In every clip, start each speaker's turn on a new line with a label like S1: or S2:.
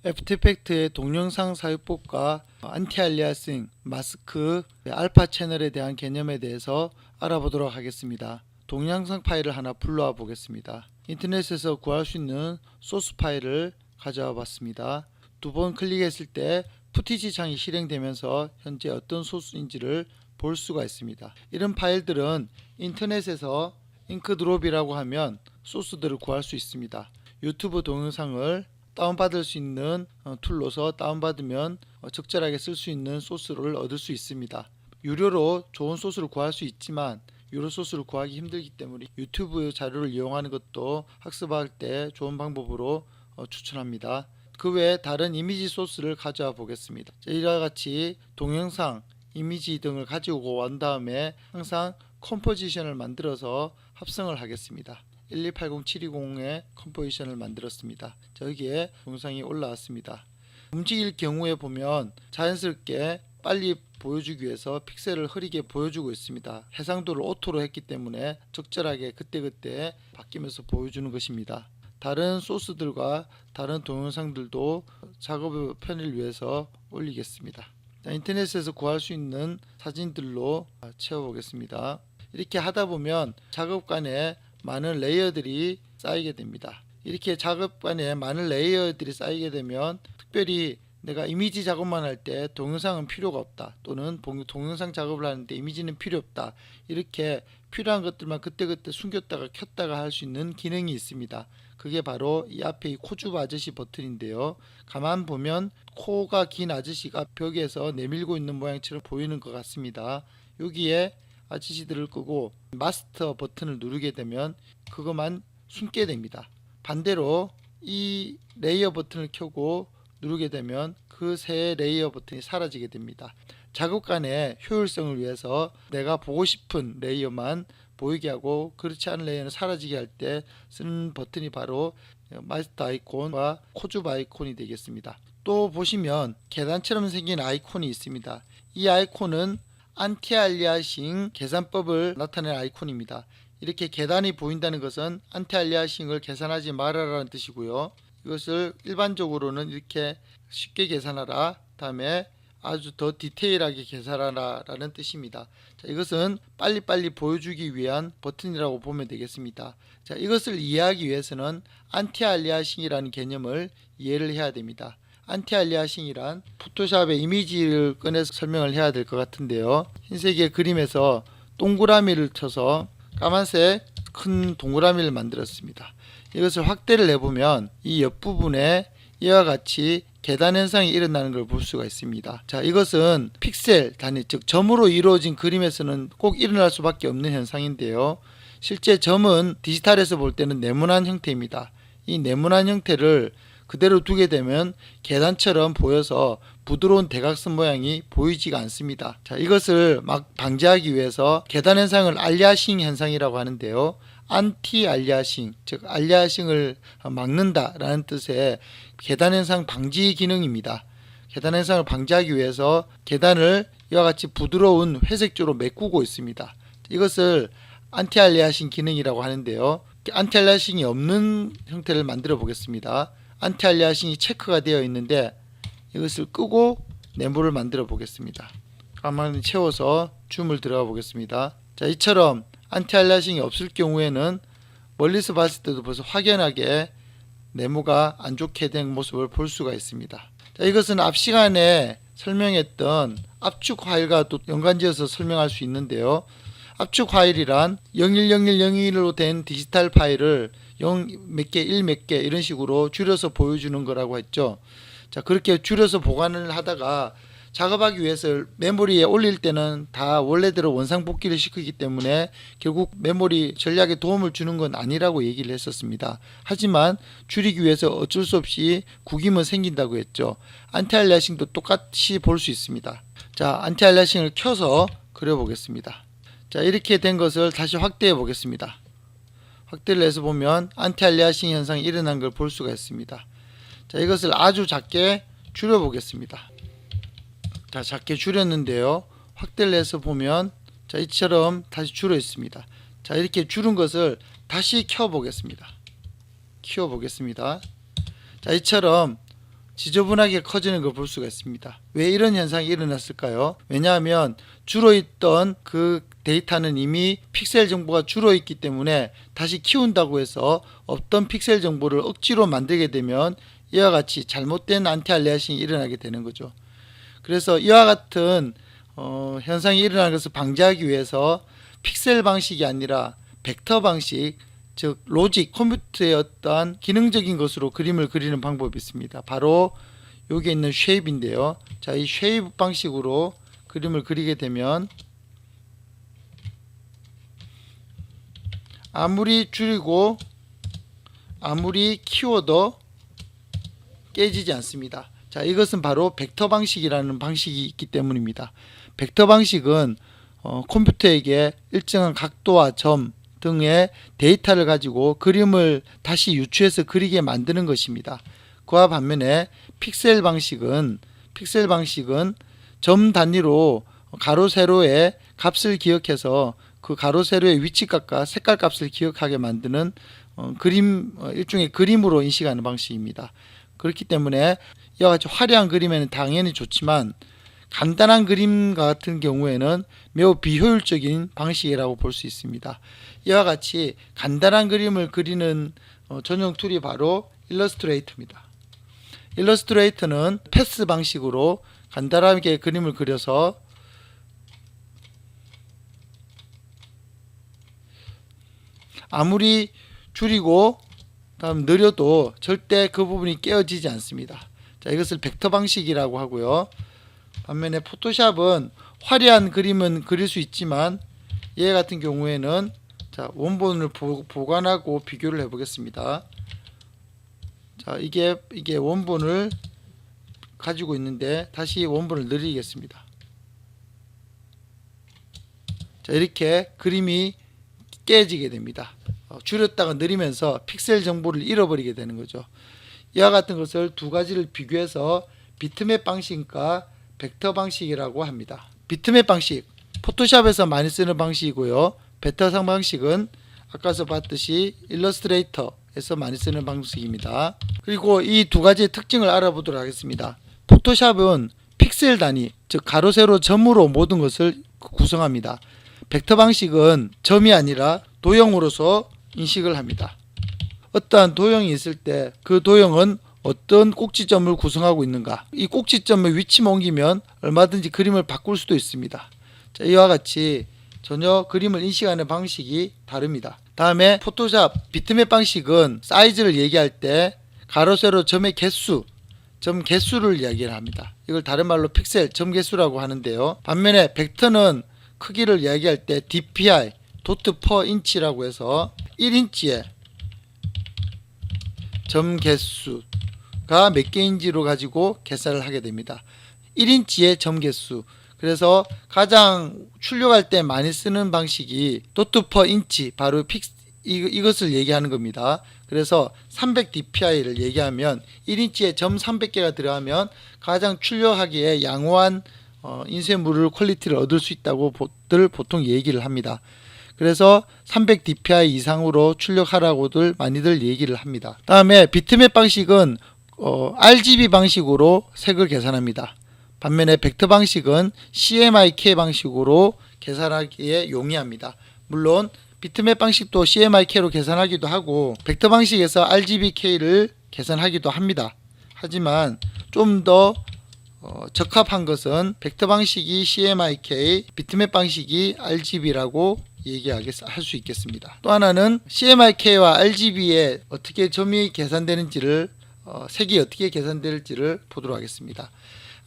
S1: 애프터 이펙트의 동영상 사용법과 안티알리아싱, 마스크, 알파 채널에 대한 개념에 대해서 알아보도록 하겠습니다. 동영상 파일을 하나 불러와 보겠습니다. 인터넷에서 구할 수 있는 소스 파일을 가져와 봤습니다. 두 번 클릭했을 때 푸티지 창이 실행되면서 현재 어떤 소스인지를 볼 수가 있습니다. 이런 파일들은 인터넷에서 잉크드롭이라고 하면 소스들을 구할 수 있습니다. 유튜브 동영상을 다운받을 수 있는 툴로서 다운받으면 적절하게 쓸 수 있는 소스를 얻을 수 있습니다. 유료로 좋은 소스를 구할 수 있지만 유료 소스를 구하기 힘들기 때문에 유튜브 자료를 이용하는 것도 학습할 때 좋은 방법으로 추천합니다. 그 외에 다른 이미지 소스를 가져와 보겠습니다. 이와 같이 동영상, 이미지 등을 가지고 온 다음에 항상 컴포지션을 만들어서 합성을 하겠습니다. 1280720의 컴포지션을 만들었습니다. 자, 여기에 동영상이 올라왔습니다. 움직일 경우에 보면 자연스럽게 빨리 보여주기 위해서 픽셀을 흐리게 보여주고 있습니다. 해상도를 오토로 했기 때문에 적절하게 그때그때 바뀌면서 보여주는 것입니다. 다른 소스들과 다른 동영상들도 작업 편의를 위해서 올리겠습니다. 자, 인터넷에서 구할 수 있는 사진들로 채워보겠습니다. 이렇게 하다 보면 작업간에 많은 레이어들이 쌓이게 됩니다. 이렇게 작업간에 많은 레이어들이 쌓이게 되면 특별히 내가 이미지 작업만 할 때 동영상은 필요가 없다, 또는 동영상 작업을 하는데 이미지는 필요 없다, 이렇게 필요한 것들만 그때그때 숨겼다가 켰다가 할 수 있는 기능이 있습니다. 그게 바로 이 앞에 이 코줍 아저씨 버튼인데요. 가만 보면 코가 긴 아저씨가 벽에서 내밀고 있는 모양처럼 보이는 것 같습니다. 여기에 아저씨들을 끄고 마스터 버튼을 누르게 되면 그것만 숨게 됩니다. 반대로 이 레이어 버튼을 켜고 누르게 되면 그 새 레이어 버튼이 사라지게 됩니다. 작업간의 효율성을 위해서 내가 보고 싶은 레이어만 보이게 하고 그렇지 않은 레이어는 사라지게 할 때 쓰는 버튼이 바로 마스터 아이콘과 코줍 아이콘이 되겠습니다. 또 보시면 계단처럼 생긴 아이콘이 있습니다. 이 아이콘은 안티알리아싱 계산법을 나타내는 아이콘입니다. 이렇게 계단이 보인다는 것은 안티알리아싱을 계산하지 말아라는 뜻이고요. 이것을 일반적으로는 이렇게 쉽게 계산하라, 다음에 아주 더 디테일하게 계산하라 라는 뜻입니다. 자, 이것은 빨리빨리 보여주기 위한 버튼이라고 보면 되겠습니다. 자, 이것을 이해하기 위해서는 안티알리아싱이라는 개념을 이해를 해야 됩니다. 안티알리아싱이란 포토샵의 이미지를 꺼내서 설명을 해야 될 것 같은데요. 흰색의 그림에서 동그라미를 쳐서 까만색 큰 동그라미를 만들었습니다. 이것을 확대를 해보면 이 옆부분에 이와 같이 계단 현상이 일어나는 걸 볼 수가 있습니다. 자, 이것은 픽셀 단위, 즉 점으로 이루어진 그림에서는 꼭 일어날 수밖에 없는 현상인데요. 실제 점은 디지털에서 볼 때는 네모난 형태입니다. 이 네모난 형태를 그대로 두게 되면 계단처럼 보여서 부드러운 대각선 모양이 보이지가 않습니다. 자, 이것을 막 방지하기 위해서 계단 현상을 알리아싱 현상이라고 하는데요. 안티 알리아싱, 즉 알리아싱을 막는다 라는 뜻의 계단 현상 방지 기능입니다. 계단 현상을 방지하기 위해서 계단을 이와 같이 부드러운 회색조로 메꾸고 있습니다. 이것을 안티 알리아싱 기능이라고 하는데요. 안티 알리아싱이 없는 형태를 만들어 보겠습니다. 안티 알리아싱이 체크가 되어 있는데 이것을 끄고 네모를 만들어 보겠습니다. 가만히 채워서 줌을 들어가 보겠습니다. 자, 이처럼 안티 알리아싱이 없을 경우에는 멀리서 봤을 때도 벌써 확연하게 네모가 안 좋게 된 모습을 볼 수가 있습니다. 자, 이것은 앞 시간에 설명했던 압축 파일과 또 연관지어서 설명할 수 있는데요. 압축 파일이란 010101로 된 디지털 파일을 0 몇 개, 1 몇 개 이런 식으로 줄여서 보여주는 거라고 했죠. 자, 그렇게 줄여서 보관을 하다가 작업하기 위해서 메모리에 올릴 때는 다 원래대로 원상복귀를 시키기 때문에 결국 메모리 전략에 도움을 주는 건 아니라고 얘기를 했었습니다. 하지만 줄이기 위해서 어쩔 수 없이 구김은 생긴다고 했죠. 안티알리아싱도 똑같이 볼 수 있습니다. 자, 안티알리아싱을 켜서 그려보겠습니다. 자, 이렇게 된 것을 다시 확대해 보겠습니다. 확대를 해서 보면 안티알리아싱 현상이 일어난 걸 볼 수가 있습니다. 자, 이것을 아주 작게 줄여 보겠습니다. 자, 작게 줄였는데요. 확대를 해서 보면 자, 이처럼 다시 줄어 있습니다. 자, 이렇게 줄은 것을 다시 켜 보겠습니다. 키워 보겠습니다. 자, 이처럼 지저분하게 커지는 걸 볼 수가 있습니다. 왜 이런 현상이 일어났을까요? 왜냐하면 줄어 있던 그 데이터는 이미 픽셀 정보가 줄어 있기 때문에 다시 키운다고 해서 없던 픽셀 정보를 억지로 만들게 되면 이와 같이 잘못된 안티알리아싱이 일어나게 되는 거죠. 그래서 이와 같은 현상이 일어나는 것을 방지하기 위해서 픽셀 방식이 아니라 벡터 방식, 즉 로직, 컴퓨터의 어떠한 기능적인 것으로 그림을 그리는 방법이 있습니다. 바로 여기 있는 쉐입인데요. 자, 이 쉐입 방식으로 그림을 그리게 되면 아무리 줄이고 아무리 키워도 깨지지 않습니다. 자, 이것은 바로 벡터 방식이라는 방식이 있기 때문입니다. 벡터 방식은 컴퓨터에게 일정한 각도와 점 등의 데이터를 가지고 그림을 다시 유추해서 그리게 만드는 것입니다. 그와 반면에 픽셀 방식은 점 단위로 가로 세로의 값을 기억해서 그 가로 세로의 위치값과 색깔 값을 기억하게 만드는 일종의 그림으로 인식하는 방식입니다. 그렇기 때문에 이와 같이 화려한 그림에는 당연히 좋지만 간단한 그림과 같은 경우에는 매우 비효율적인 방식이라고 볼 수 있습니다. 이와 같이 간단한 그림을 그리는 전용 툴이 바로 일러스트레이터입니다. 일러스트레이터는 패스 방식으로 간단하게 그림을 그려서 아무리 줄이고 다음 느려도 절대 그 부분이 깨어지지 않습니다. 자, 이것을 벡터 방식이라고 하고요. 반면에 포토샵은 화려한 그림은 그릴 수 있지만 얘 같은 경우에는 자, 원본을 보관하고 비교를 해 보겠습니다. 자, 이게 원본을 가지고 있는데 다시 원본을 늘리겠습니다. 자, 이렇게 그림이 깨지게 됩니다. 줄였다가 늘리면서 픽셀 정보를 잃어버리게 되는 거죠. 이와 같은 것을 두 가지를 비교해서 비트맵 방식과 벡터 방식이라고 합니다. 비트맵 방식, 포토샵에서 많이 쓰는 방식이고요. 벡터 방식은 아까서 봤듯이 일러스트레이터에서 많이 쓰는 방식입니다. 그리고 이 두 가지의 특징을 알아보도록 하겠습니다. 포토샵은 픽셀 단위, 즉 가로 세로 점으로 모든 것을 구성합니다. 벡터 방식은 점이 아니라 도형으로서 인식을 합니다. 어떠한 도형이 있을 때 그 도형은 어떤 꼭지점을 구성하고 있는가, 이 꼭지점의 위치만 옮기면 얼마든지 그림을 바꿀 수도 있습니다. 자, 이와 같이 전혀 그림을 인식하는 방식이 다릅니다. 다음에 포토샵 비트맵 방식은 사이즈를 얘기할 때 가로 세로 점의 개수, 점 개수를 이야기를 합니다. 이걸 다른 말로 픽셀 점 개수라고 하는데요. 반면에 벡터는 크기를 이야기할 때 DPI 도트 퍼 인치라고 해서 1인치에 점 개수가 몇 개인지로 가지고 계산을 하게 됩니다. 1인치의 점 개수. 그래서 가장 출력할 때 많이 쓰는 방식이 도트 퍼 인치, 바로 이것을 얘기하는 겁니다. 그래서 300 dpi를 얘기하면 1인치에 점 300개가 들어가면 가장 출력하기에 양호한 인쇄물을 퀄리티를 얻을 수 있다고 보통 얘기를 합니다. 그래서 300 dpi 이상으로 출력하라고들 많이들 얘기를 합니다. 다음에 비트맵 방식은 RGB 방식으로 색을 계산합니다. 반면에 벡터 방식은 CMYK 방식으로 계산하기에 용이합니다. 물론 비트맵 방식도 CMYK로 계산하기도 하고 벡터 방식에서 RGBK를 계산하기도 합니다. 하지만 좀 더 적합한 것은 벡터 방식이 CMYK, 비트맵 방식이 RGB라고 얘기할 수 있겠습니다. 또 하나는 CMYK와 RGB에 어떻게 점이 계산되는지를 색이 어떻게 계산될지를 보도록 하겠습니다.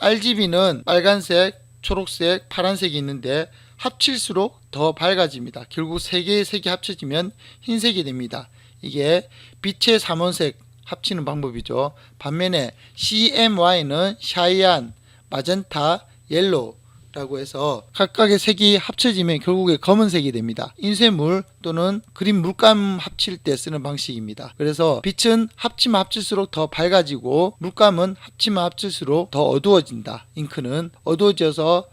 S1: RGB는 빨간색, 초록색, 파란색이 있는데 합칠수록 더 밝아집니다. 결국 세 개의 색이 합쳐지면 흰색이 됩니다. 이게 빛의 삼원색 합치는 방법이죠. 반면에 CMY는 샤이안, 마젠타, 옐로우라고 해서 각각의 색이 합쳐지면 결국에 검은색이 됩니다. 인쇄물 또는 그림 물감 합칠 때 쓰는 방식입니다. 그래서 빛은 합치면 합칠수록 더 밝아지고 물감은 합치면 합칠수록 더 어두워진다. 잉크는 어두워져서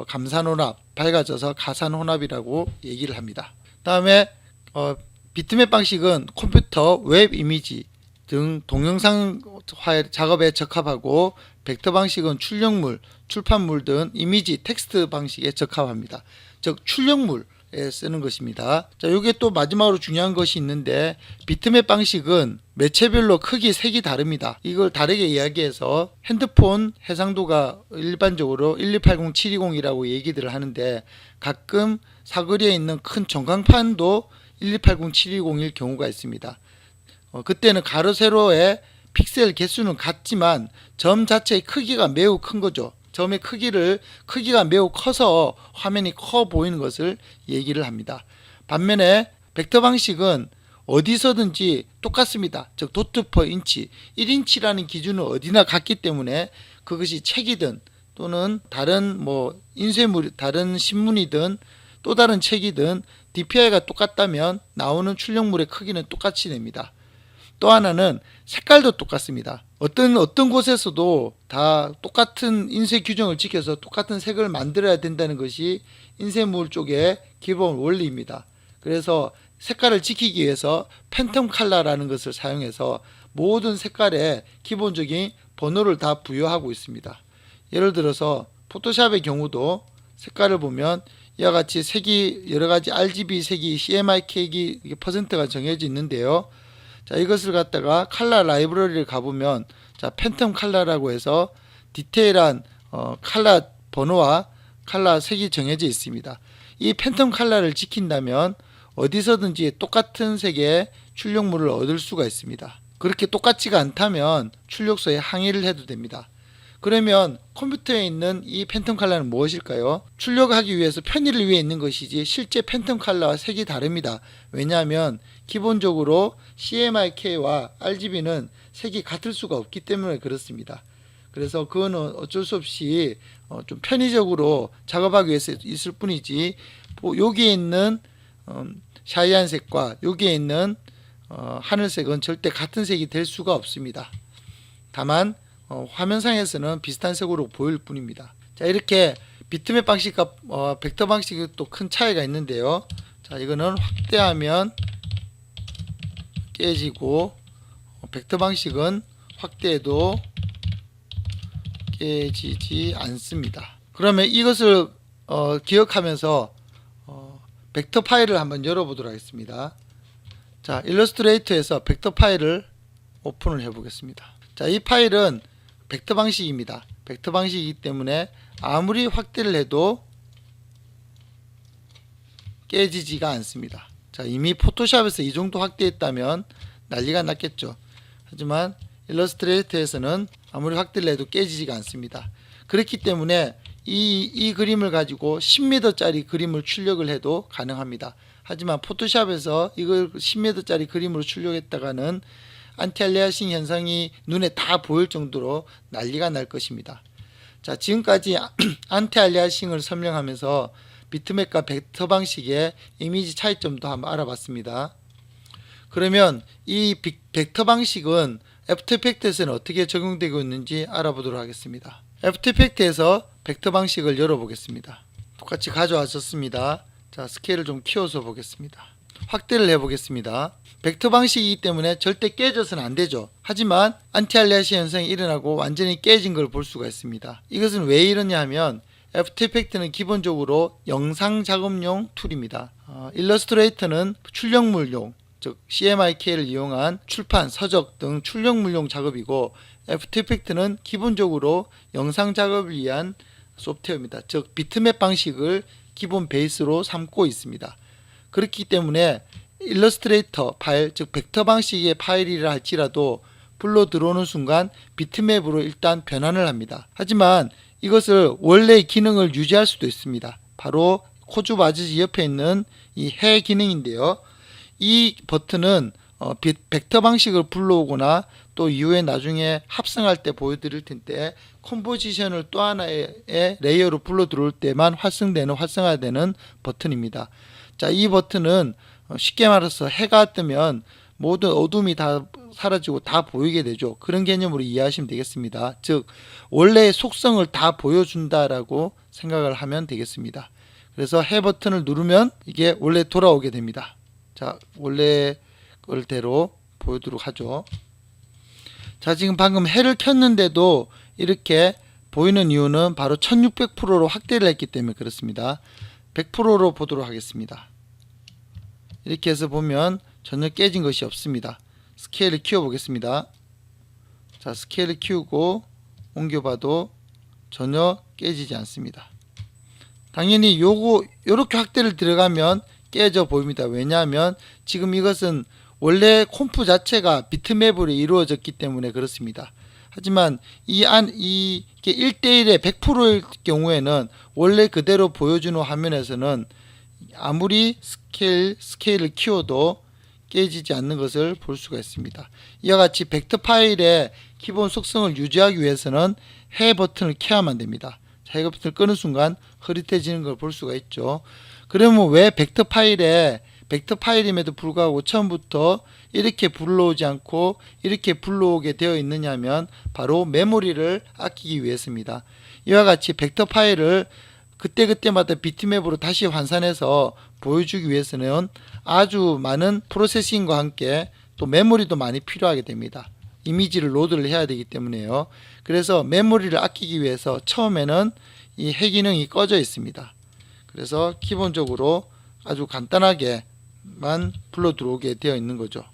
S1: 감산혼합, 밝아져서 가산혼합이라고 얘기를 합니다. 다음에 비트맵 방식은 컴퓨터 웹 이미지 등 동영상 파일 작업에 적합하고, 벡터 방식은 출력물, 출판물 등 이미지, 텍스트 방식에 적합합니다. 즉 출력물에 쓰는 것입니다. 자, 요게 또 마지막으로 중요한 것이 있는데, 비트맵 방식은 매체별로 크기, 색이 다릅니다. 이걸 다르게 이야기해서 핸드폰 해상도가 일반적으로 1280720이라고 얘기들을 하는데, 가끔 사거리에 있는 큰 전광판도 1280720일 경우가 있습니다. 그때는 가로 세로의 픽셀 개수는 같지만 점 자체의 크기가 매우 큰 거죠. 점의 크기가 매우 커서 화면이 커 보이는 것을 얘기를 합니다. 반면에 벡터 방식은 어디서든지 똑같습니다. 즉 도트 퍼 인치, 1인치라는 기준은 어디나 같기 때문에 그것이 책이든 또는 다른 인쇄물, 다른 신문이든 또 다른 책이든 DPI가 똑같다면 나오는 출력물의 크기는 똑같이 냅니다. 또 하나는 색깔도 똑같습니다. 어떤 곳에서도 다 똑같은 인쇄 규정을 지켜서 똑같은 색을 만들어야 된다는 것이 인쇄물 쪽의 기본 원리입니다. 그래서 색깔을 지키기 위해서 팬텀 컬러라는 것을 사용해서 모든 색깔에 기본적인 번호를 다 부여하고 있습니다. 예를 들어서 포토샵의 경우도 색깔을 보면 이와 같이 색이 여러가지 RGB 색이, CMYK이 퍼센트가 정해져 있는데요. 자, 이것을 갖다가 컬러 라이브러리를 가보면, 자, 팬텀 컬러라고 해서 디테일한 컬러 번호와 컬러 색이 정해져 있습니다. 이 팬텀 컬러를 지킨다면 어디서든지 똑같은 색의 출력물을 얻을 수가 있습니다. 그렇게 똑같지가 않다면 출력소에 항의를 해도 됩니다. 그러면 컴퓨터에 있는 이 팬텀 컬러는 무엇일까요? 출력하기 위해서 편의를 위해 있는 것이지 실제 팬텀 컬러와 색이 다릅니다. 왜냐하면 기본적으로 CMYK와 RGB는 색이 같을 수가 없기 때문에 그렇습니다. 그래서 그거는 어쩔 수 없이 좀 편의적으로 작업하기 위해서 있을 뿐이지, 여기에 있는 샤이한 색과 여기에 있는 하늘색은 절대 같은 색이 될 수가 없습니다. 다만 화면상에서는 비슷한 색으로 보일 뿐입니다. 자, 이렇게 비트맵 방식과 벡터 방식이 또 큰 차이가 있는데요. 자, 이거는 확대하면 깨지고, 벡터 방식은 확대해도 깨지지 않습니다. 그러면 이것을 기억하면서 벡터 파일을 한번 열어보도록 하겠습니다. 자, 일러스트레이터에서 벡터 파일을 오픈을 해 보겠습니다. 자, 이 파일은 벡터 방식입니다. 벡터 방식이기 때문에 아무리 확대를 해도 깨지지가 않습니다. 자, 이미 포토샵에서 이 정도 확대했다면 난리가 났겠죠. 하지만 일러스트레이터에서는 아무리 확대를 해도 깨지지가 않습니다. 그렇기 때문에 이 그림을 가지고 10m짜리 그림을 출력을 해도 가능합니다. 하지만 포토샵에서 이걸 10m짜리 그림으로 출력했다가는 안티알리아싱 현상이 눈에 다 보일 정도로 난리가 날 것입니다. 자, 지금까지 안티알리아싱을 설명하면서 비트맵과 벡터 방식의 이미지 차이점도 한번 알아봤습니다. 그러면 이 벡터 방식은 애프터 이펙트에서는 어떻게 적용되고 있는지 알아보도록 하겠습니다. 애프터 이펙트에서 벡터 방식을 열어보겠습니다. 똑같이 가져왔었습니다. 자, 스케일을 좀 키워서 보겠습니다. 확대를 해보겠습니다. 벡터 방식이기 때문에 절대 깨져서는 안 되죠. 하지만 안티알리아싱 현상이 일어나고 완전히 깨진 걸 볼 수가 있습니다. 이것은 왜 이러냐 하면 애프터 이펙트는 기본적으로 영상 작업용 툴입니다. 일러스트레이터는 출력물용, 즉 CMYK를 이용한 출판, 서적 등 출력물용 작업이고, 애프터 이펙트는 기본적으로 영상 작업을 위한 소프트웨어입니다. 즉 비트맵 방식을 기본 베이스로 삼고 있습니다. 그렇기 때문에 일러스트레이터 파일, 즉 벡터 방식의 파일이라 할지라도 불러 들어오는 순간 비트맵으로 일단 변환을 합니다. 하지만 이것을 원래의 기능을 유지할 수도 있습니다. 바로 코즈 바지지 옆에 있는 이 해 기능인데요. 이 버튼은 벡터 방식을 불러오거나 또 이후에 나중에 합성할 때 보여드릴 텐데, 컴포지션을 또 하나의 레이어로 불러 들어올 때만 활성화되는 버튼입니다. 자, 이 버튼은 쉽게 말해서 해가 뜨면 모든 어둠이 다 사라지고 다 보이게 되죠. 그런 개념으로 이해하시면 되겠습니다. 즉 원래의 속성을 다 보여준다라고 생각을 하면 되겠습니다. 그래서 해 버튼을 누르면 이게 원래 돌아오게 됩니다. 자, 원래 걸대로 보여드리도록 하죠. 자, 지금 방금 해를 켰는데도 이렇게 보이는 이유는 바로 1600%로 확대를 했기 때문에 그렇습니다. 100%로 보도록 하겠습니다. 이렇게 해서 보면 전혀 깨진 것이 없습니다. 스케일을 키워 보겠습니다. 자, 스케일을 키우고 옮겨봐도 전혀 깨지지 않습니다. 당연히 요렇게 확대를 들어가면 깨져 보입니다. 왜냐하면 지금 이것은 원래 콤프 자체가 비트맵으로 이루어졌기 때문에 그렇습니다. 하지만 이게 1대1의 100%일 경우에는 원래 그대로 보여주는 화면에서는 아무리 스케일을 키워도 깨지지 않는 것을 볼 수가 있습니다. 이와 같이 벡터 파일의 기본 속성을 유지하기 위해서는 해 버튼을 켜야만 됩니다. 자, 해 버튼을 끄는 순간 흐릿해지는 걸 볼 수가 있죠. 그러면 왜 벡터 파일임에도 불구하고 처음부터 이렇게 불러오지 않고 이렇게 불러오게 되어 있느냐면 바로 메모리를 아끼기 위해서입니다. 이와 같이 벡터 파일을 그때그때마다 비트맵으로 다시 환산해서 보여주기 위해서는 아주 많은 프로세싱과 함께 또 메모리도 많이 필요하게 됩니다. 이미지를 로드를 해야 되기 때문에요. 그래서 메모리를 아끼기 위해서 처음에는 이 해 기능이 꺼져 있습니다. 그래서 기본적으로 아주 간단하게만 불러 들어오게 되어 있는 거죠.